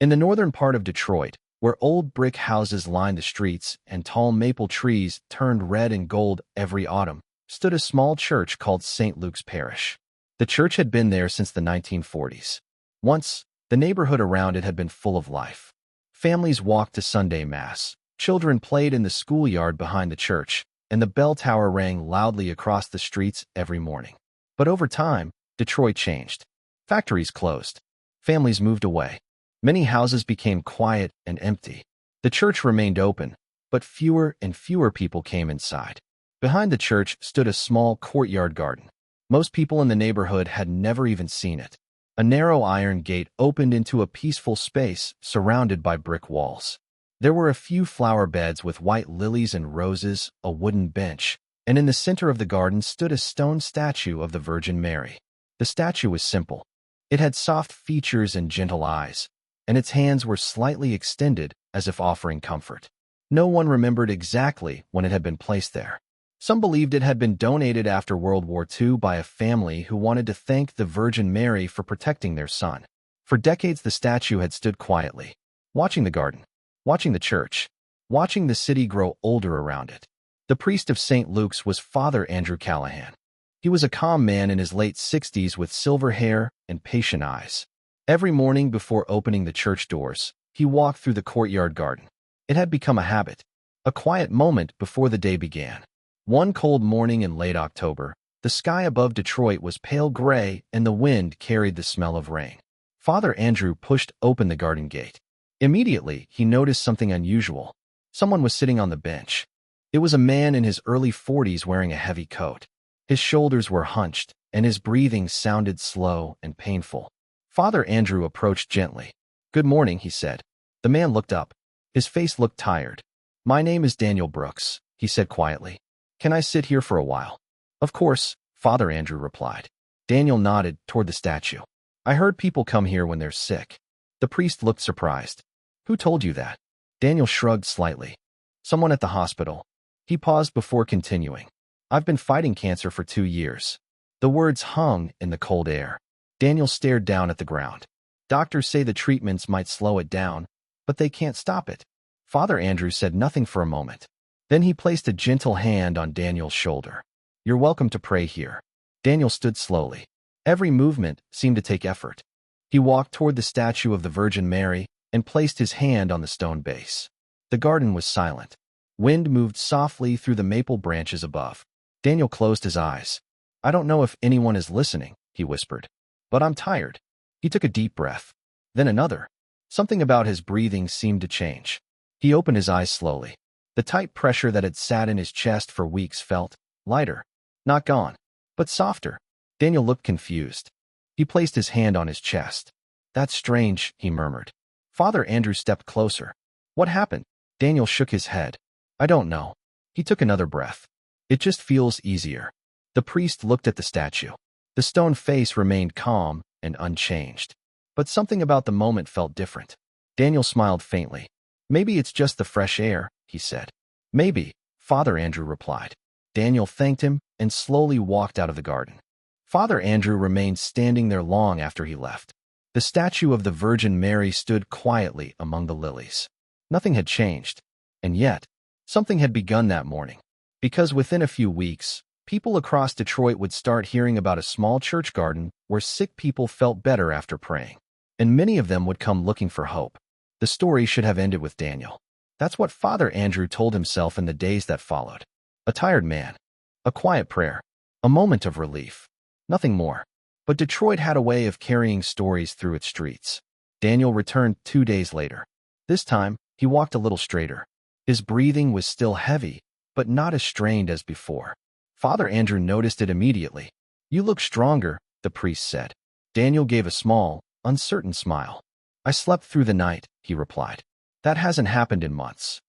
In the northern part of Detroit, where old brick houses lined the streets and tall maple trees turned red and gold every autumn, stood a small church called St. Luke's Parish. The church had been there since the 1940s. Once, the neighborhood around it had been full of life. Families walked to Sunday Mass, children played in the schoolyard behind the church, and the bell tower rang loudly across the streets every morning. But over time, Detroit changed. Factories closed. Families moved away. Many houses became quiet and empty. The church remained open, but fewer and fewer people came inside. Behind the church stood a small courtyard garden. Most people in the neighborhood had never even seen it. A narrow iron gate opened into a peaceful space surrounded by brick walls. There were a few flower beds with white lilies and roses, a wooden bench, and in the center of the garden stood a stone statue of the Virgin Mary. The statue was simple. It had soft features and gentle eyes, and its hands were slightly extended as if offering comfort. No one remembered exactly when it had been placed there. Some believed it had been donated after World War II by a family who wanted to thank the Virgin Mary for protecting their son. For decades, the statue had stood quietly, watching the garden, watching the church, watching the city grow older around it. The priest of St. Luke's was Father Andrew Callahan. He was a calm man in his late 60s with silver hair and patient eyes. Every morning before opening the church doors, he walked through the courtyard garden. It had become a habit, a quiet moment before the day began. One cold morning in late October, the sky above Detroit was pale gray and the wind carried the smell of rain. Father Andrew pushed open the garden gate. Immediately, he noticed something unusual. Someone was sitting on the bench. It was a man in his early 40s wearing a heavy coat. His shoulders were hunched, and his breathing sounded slow and painful. Father Andrew approached gently. "Good morning," he said. The man looked up. His face looked tired. "My name is Daniel Brooks," he said quietly. "Can I sit here for a while?" "Of course," Father Andrew replied. Daniel nodded toward the statue. "I heard people come here when they're sick." The priest looked surprised. "Who told you that?" Daniel shrugged slightly. "Someone at the hospital." He paused before continuing. "I've been fighting cancer for 2 years." The words hung in the cold air. Daniel stared down at the ground. "Doctors say the treatments might slow it down, but they can't stop it." Father Andrew said nothing for a moment. Then he placed a gentle hand on Daniel's shoulder. "You're welcome to pray here." Daniel stood slowly. Every movement seemed to take effort. He walked toward the statue of the Virgin Mary and placed his hand on the stone base. The garden was silent. Wind moved softly through the maple branches above. Daniel closed his eyes. "I don't know if anyone is listening," he whispered, "but I'm tired." He took a deep breath. Then another. Something about his breathing seemed to change. He opened his eyes slowly. The tight pressure that had sat in his chest for weeks felt lighter. Not gone, but softer. Daniel looked confused. He placed his hand on his chest. "That's strange," he murmured. Father Andrew stepped closer. "What happened?" Daniel shook his head. "I don't know." He took another breath. "It just feels easier." The priest looked at the statue. The stone face remained calm and unchanged. But something about the moment felt different. Daniel smiled faintly. "Maybe it's just the fresh air," he said. "Maybe," Father Andrew replied. Daniel thanked him and slowly walked out of the garden. Father Andrew remained standing there long after he left. The statue of the Virgin Mary stood quietly among the lilies. Nothing had changed. And yet, something had begun that morning. Because within a few weeks, people across Detroit would start hearing about a small church garden where sick people felt better after praying. And many of them would come looking for hope. The story should have ended with Daniel. That's what Father Andrew told himself in the days that followed. A tired man. A quiet prayer. A moment of relief. Nothing more. But Detroit had a way of carrying stories through its streets. Daniel returned 2 days later. This time, he walked a little straighter. His breathing was still heavy, but not as strained as before. Father Andrew noticed it immediately. "You look stronger," the priest said. Daniel gave a small, uncertain smile. "I slept through the night," he replied. "That hasn't happened in months."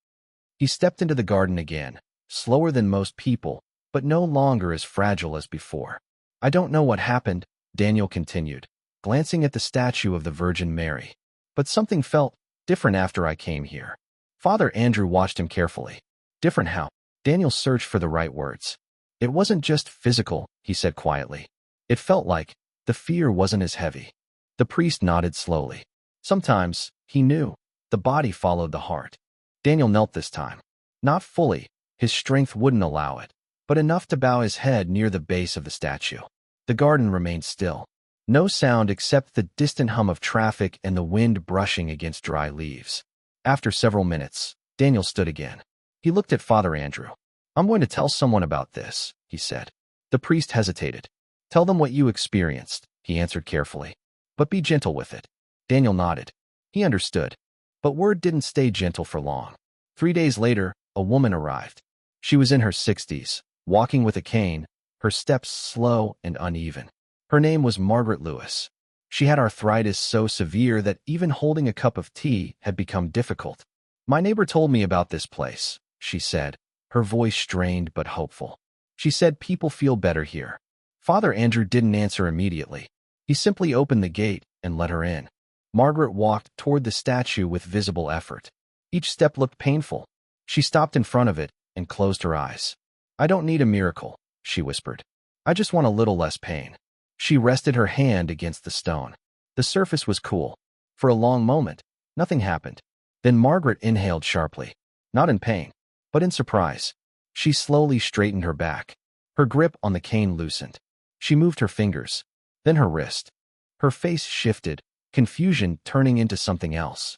He stepped into the garden again, slower than most people, but no longer as fragile as before. "I don't know what happened," Daniel continued, glancing at the statue of the Virgin Mary. "But something felt different after I came here." Father Andrew watched him carefully. "Different how?" Daniel searched for the right words. "It wasn't just physical," he said quietly. "It felt like the fear wasn't as heavy." The priest nodded slowly. Sometimes, he knew, the body followed the heart. Daniel knelt this time. Not fully, his strength wouldn't allow it, but enough to bow his head near the base of the statue. The garden remained still. No sound except the distant hum of traffic and the wind brushing against dry leaves. After several minutes, Daniel stood again. He looked at Father Andrew. "I'm going to tell someone about this," he said. The priest hesitated. "Tell them what you experienced," he answered carefully. "But be gentle with it." Daniel nodded. He understood. But word didn't stay gentle for long. 3 days later, a woman arrived. She was in her 60s, walking with a cane, her steps slow and uneven. Her name was Margaret Lewis. She had arthritis so severe that even holding a cup of tea had become difficult. "My neighbor told me about this place," she said, her voice strained but hopeful. "She said people feel better here." Father Andrew didn't answer immediately. He simply opened the gate and let her in. Margaret walked toward the statue with visible effort. Each step looked painful. She stopped in front of it and closed her eyes. "I don't need a miracle," she whispered. "I just want a little less pain." She rested her hand against the stone. The surface was cool. For a long moment, nothing happened. Then Margaret inhaled sharply. Not in pain, but in surprise. She slowly straightened her back. Her grip on the cane loosened. She moved her fingers, then her wrist. Her face shifted, confusion turning into something else.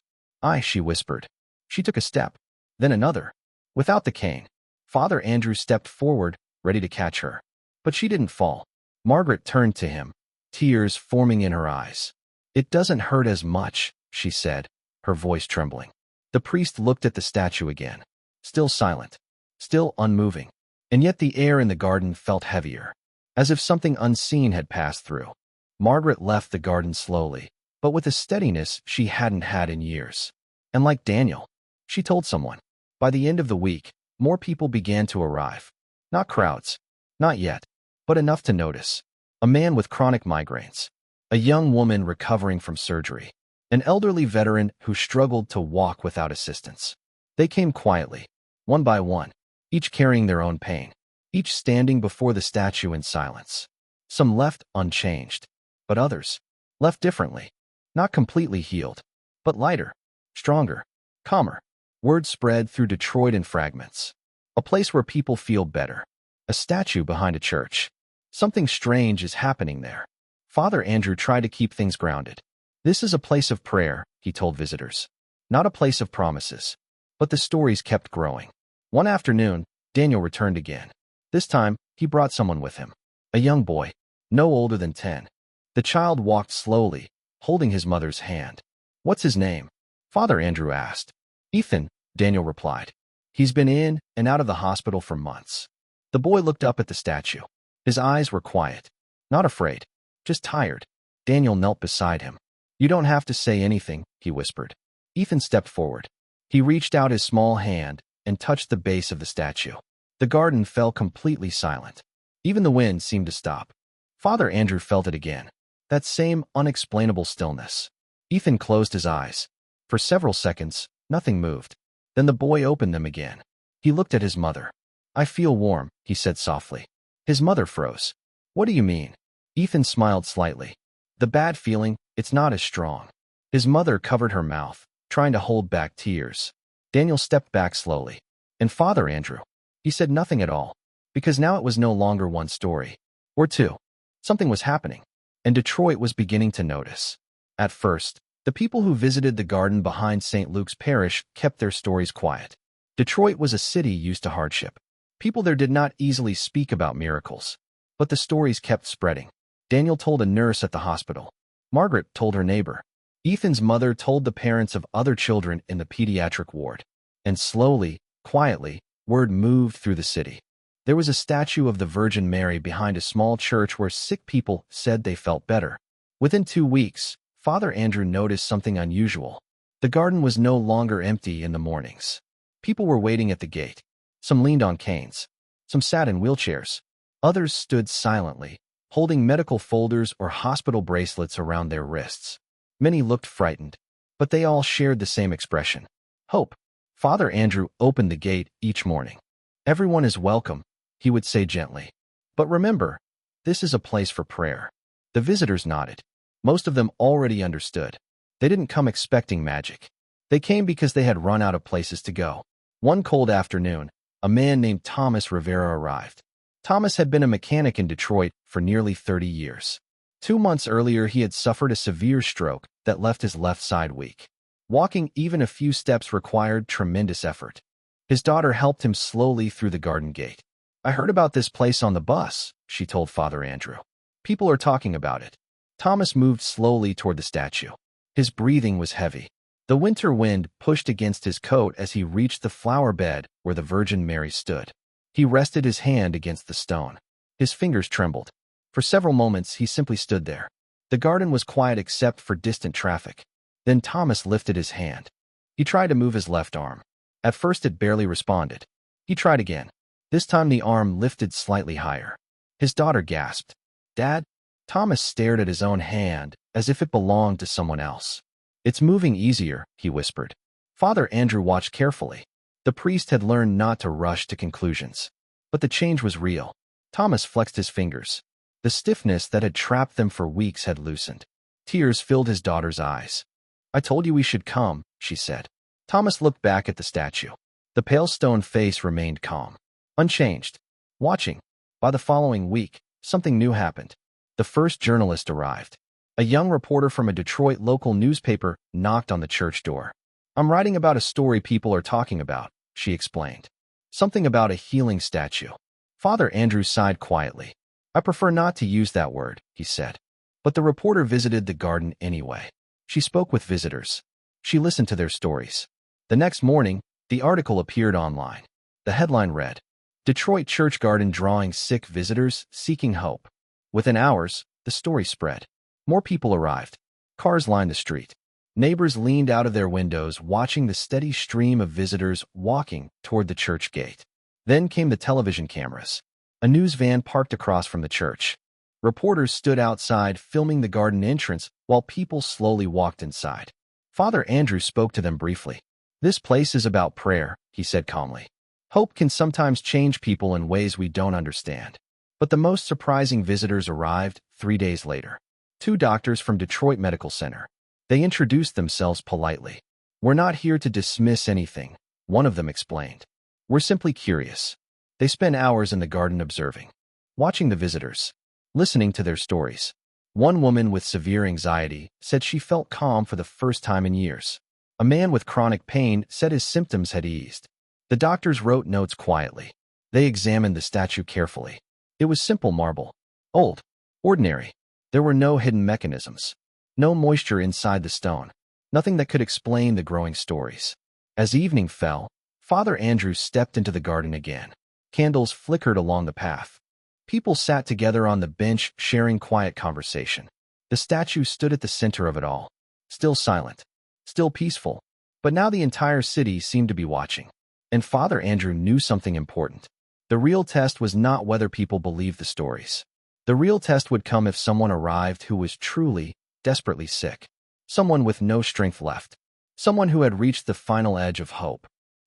She whispered. She took a step, then another. Without the cane, Father Andrew stepped forward, ready to catch her. But she didn't fall. Margaret turned to him, tears forming in her eyes. "It doesn't hurt as much," she said, her voice trembling. The priest looked at the statue again. Still silent, still unmoving. And yet the air in the garden felt heavier, as if something unseen had passed through. Margaret left the garden slowly, but with a steadiness she hadn't had in years. And like Daniel, she told someone. By the end of the week, more people began to arrive. Not crowds, not yet, but enough to notice. A man with chronic migraines. A young woman recovering from surgery. An elderly veteran who struggled to walk without assistance. They came quietly, one by one, each carrying their own pain, each standing before the statue in silence. Some left unchanged, but others left differently. Not completely healed, but lighter, stronger, calmer. Word spread through Detroit in fragments. A place where people feel better. A statue behind a church. Something strange is happening there. Father Andrew tried to keep things grounded. "This is a place of prayer," he told visitors. "Not a place of promises." But the stories kept growing. One afternoon, Daniel returned again. This time, he brought someone with him. A young boy, no older than 10. The child walked slowly, holding his mother's hand. "What's his name?" Father Andrew asked. "Ethan," Daniel replied. "He's been in and out of the hospital for months." The boy looked up at the statue. His eyes were quiet. Not afraid, just tired. Daniel knelt beside him. "You don't have to say anything," he whispered. Ethan stepped forward. He reached out his small hand and touched the base of the statue. The garden fell completely silent. Even the wind seemed to stop. Father Andrew felt it again. That same unexplainable stillness. Ethan closed his eyes. For several seconds, nothing moved. Then the boy opened them again. He looked at his mother. "I feel warm," he said softly. His mother froze. "What do you mean?" Ethan smiled slightly. "The bad feeling, it's not as strong." His mother covered her mouth, trying to hold back tears. Daniel stepped back slowly. And Father Andrew? He said nothing at all, because now it was no longer one story. Or two. Something was happening, and Detroit was beginning to notice. At first, the people who visited the garden behind St. Luke's Parish kept their stories quiet. Detroit was a city used to hardship. People there did not easily speak about miracles. But the stories kept spreading. Daniel told a nurse at the hospital. Margaret told her neighbor. Ethan's mother told the parents of other children in the pediatric ward. And slowly, quietly, word moved through the city. There was a statue of the Virgin Mary behind a small church where sick people said they felt better. Within 2 weeks, Father Andrew noticed something unusual. The garden was no longer empty in the mornings. People were waiting at the gate. Some leaned on canes. Some sat in wheelchairs. Others stood silently, holding medical folders or hospital bracelets around their wrists. Many looked frightened, but they all shared the same expression. Hope. Father Andrew opened the gate each morning. "Everyone is welcome," he would say gently. "But remember, this is a place for prayer." The visitors nodded. Most of them already understood. They didn't come expecting magic. They came because they had run out of places to go. One cold afternoon, a man named Thomas Rivera arrived. Thomas had been a mechanic in Detroit for nearly 30 years. 2 months earlier, he had suffered a severe stroke that left his left side weak. Walking even a few steps required tremendous effort. His daughter helped him slowly through the garden gate. "I heard about this place on the bus," she told Father Andrew. "People are talking about it." Thomas moved slowly toward the statue. His breathing was heavy. The winter wind pushed against his coat as he reached the flower bed where the Virgin Mary stood. He rested his hand against the stone. His fingers trembled. For several moments, he simply stood there. The garden was quiet except for distant traffic. Then Thomas lifted his hand. He tried to move his left arm. At first, it barely responded. He tried again. This time, the arm lifted slightly higher. His daughter gasped, "Dad?" Thomas stared at his own hand as if it belonged to someone else. "It's moving easier," he whispered. Father Andrew watched carefully. The priest had learned not to rush to conclusions. But the change was real. Thomas flexed his fingers. The stiffness that had trapped them for weeks had loosened. Tears filled his daughter's eyes. "I told you we should come," she said. Thomas looked back at the statue. The pale stone face remained calm, unchanged, watching. By the following week, something new happened. The first journalist arrived. A young reporter from a Detroit local newspaper knocked on the church door. "I'm writing about a story people are talking about," she explained. "Something about a healing statue." Father Andrew sighed quietly. "I prefer not to use that word," he said. But the reporter visited the garden anyway. She spoke with visitors. She listened to their stories. The next morning, the article appeared online. The headline read, "Detroit Church Garden Drawing Sick Visitors Seeking Hope." Within hours, the story spread. More people arrived. Cars lined the street. Neighbors leaned out of their windows, watching the steady stream of visitors walking toward the church gate. Then came the television cameras. A news van parked across from the church. Reporters stood outside filming the garden entrance while people slowly walked inside. Father Andrew spoke to them briefly. "This place is about prayer," he said calmly. "Hope can sometimes change people in ways we don't understand." But the most surprising visitors arrived 3 days later. 2 doctors from Detroit Medical Center. They introduced themselves politely. "We're not here to dismiss anything," one of them explained. "We're simply curious." They spent hours in the garden observing, watching the visitors, listening to their stories. One woman with severe anxiety said she felt calm for the first time in years. A man with chronic pain said his symptoms had eased. The doctors wrote notes quietly. They examined the statue carefully. It was simple marble. Old. Ordinary. There were no hidden mechanisms. No moisture inside the stone. Nothing that could explain the growing stories. As evening fell, Father Andrew stepped into the garden again. Candles flickered along the path. People sat together on the bench, sharing quiet conversation. The statue stood at the center of it all. Still silent. Still peaceful. But now the entire city seemed to be watching. And Father Andrew knew something important. The real test was not whether people believed the stories. The real test would come if someone arrived who was truly, desperately sick. Someone with no strength left. Someone who had reached the final edge of hope.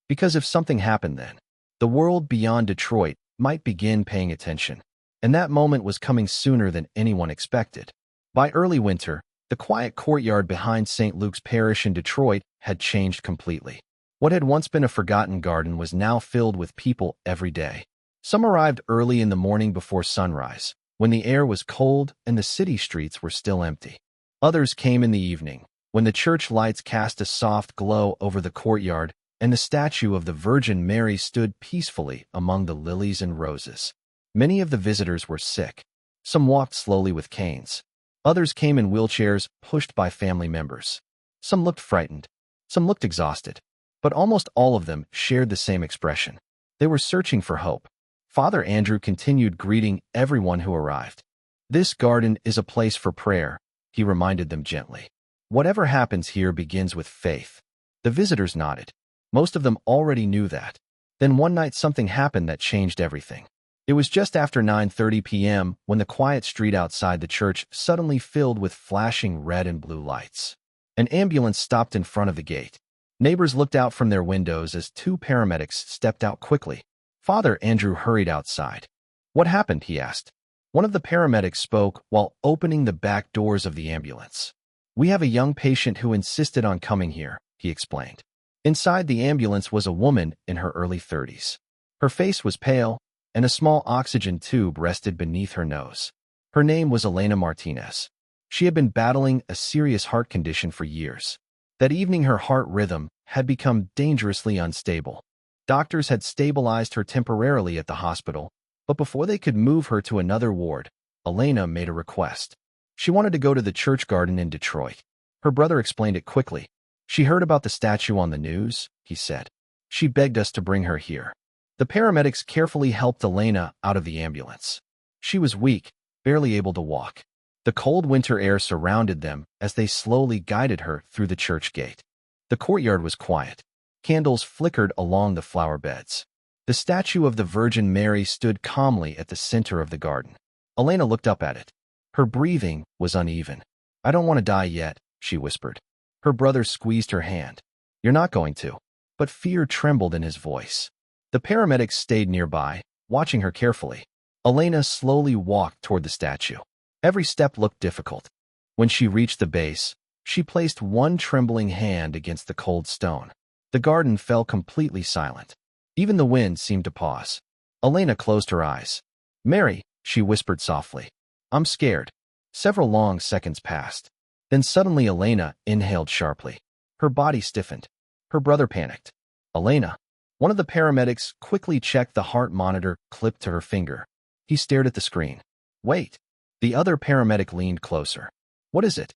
Because if something happened then, the world beyond Detroit might begin paying attention. And that moment was coming sooner than anyone expected. By early winter, the quiet courtyard behind St. Luke's Parish in Detroit had changed completely. What had once been a forgotten garden was now filled with people every day. Some arrived early in the morning before sunrise, when the air was cold and the city streets were still empty. Others came in the evening, when the church lights cast a soft glow over the courtyard and the statue of the Virgin Mary stood peacefully among the lilies and roses. Many of the visitors were sick. Some walked slowly with canes. Others came in wheelchairs, pushed by family members. Some looked frightened. Some looked exhausted. But almost all of them shared the same expression. They were searching for hope. Father Andrew continued greeting everyone who arrived. "This garden is a place for prayer," he reminded them gently. "Whatever happens here begins with faith." The visitors nodded. Most of them already knew that. Then one night something happened that changed everything. It was just after 9:30 p.m. when the quiet street outside the church suddenly filled with flashing red and blue lights. An ambulance stopped in front of the gate. Neighbors looked out from their windows as 2 paramedics stepped out quickly. Father Andrew hurried outside. "What happened?" he asked. One of the paramedics spoke while opening the back doors of the ambulance. "We have a young patient who insisted on coming here," he explained. Inside the ambulance was a woman in her early 30s. Her face was pale, and a small oxygen tube rested beneath her nose. Her name was Elena Martinez. She had been battling a serious heart condition for years. That evening, her heart rhythm had become dangerously unstable. Doctors had stabilized her temporarily at the hospital, but before they could move her to another ward, Elena made a request. She wanted to go to the church garden in Detroit. Her brother explained it quickly. "She heard about the statue on the news," he said. "She begged us to bring her here." The paramedics carefully helped Elena out of the ambulance. She was weak, barely able to walk. The cold winter air surrounded them as they slowly guided her through the church gate. The courtyard was quiet. Candles flickered along the flower beds. The statue of the Virgin Mary stood calmly at the center of the garden. Elena looked up at it. Her breathing was uneven. "I don't want to die yet," she whispered. Her brother squeezed her hand. "You're not going to." But fear trembled in his voice. The paramedics stayed nearby, watching her carefully. Elena slowly walked toward the statue. Every step looked difficult. When she reached the base, she placed one trembling hand against the cold stone. The garden fell completely silent. Even the wind seemed to pause. Elena closed her eyes. "Mary," she whispered softly. "I'm scared." Several long seconds passed. Then suddenly Elena inhaled sharply. Her body stiffened. Her brother panicked. "Elena." One of the paramedics quickly checked the heart monitor clipped to her finger. He stared at the screen. "Wait." The other paramedic leaned closer. "What is it?"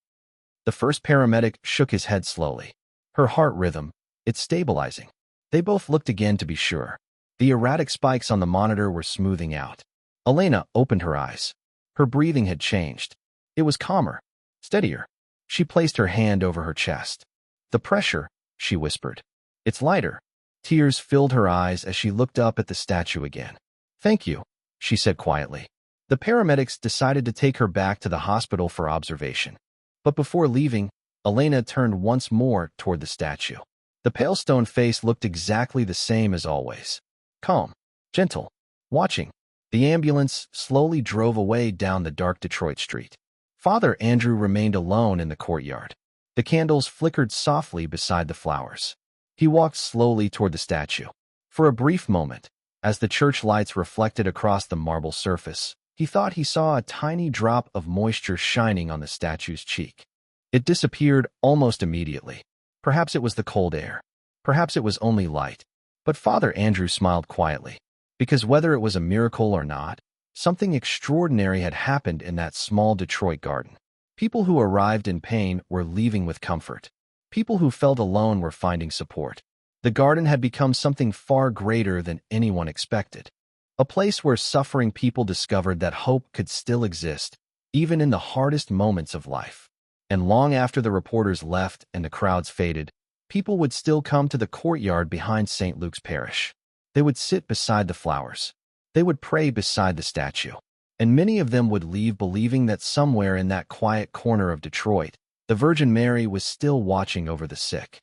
The first paramedic shook his head slowly. "Her heart rhythm. It's stabilizing." They both looked again to be sure. The erratic spikes on the monitor were smoothing out. Elena opened her eyes. Her breathing had changed. It was calmer, steadier. She placed her hand over her chest. "The pressure," she whispered. "It's lighter." Tears filled her eyes as she looked up at the statue again. "Thank you," she said quietly. The paramedics decided to take her back to the hospital for observation. But before leaving, Elena turned once more toward the statue. The pale stone face looked exactly the same as always. Calm, gentle, watching. The ambulance slowly drove away down the dark Detroit street. Father Andrew remained alone in the courtyard. The candles flickered softly beside the flowers. He walked slowly toward the statue. For a brief moment, as the church lights reflected across the marble surface, he thought he saw a tiny drop of moisture shining on the statue's cheek. It disappeared almost immediately. Perhaps it was the cold air. Perhaps it was only light. But Father Andrew smiled quietly, because whether it was a miracle or not, something extraordinary had happened in that small Detroit garden. People who arrived in pain were leaving with comfort. People who felt alone were finding support. The garden had become something far greater than anyone expected. A place where suffering people discovered that hope could still exist, even in the hardest moments of life. And long after the reporters left and the crowds faded, people would still come to the courtyard behind St. Luke's Parish. They would sit beside the flowers. They would pray beside the statue. And many of them would leave believing that somewhere in that quiet corner of Detroit, the Virgin Mary was still watching over the sick.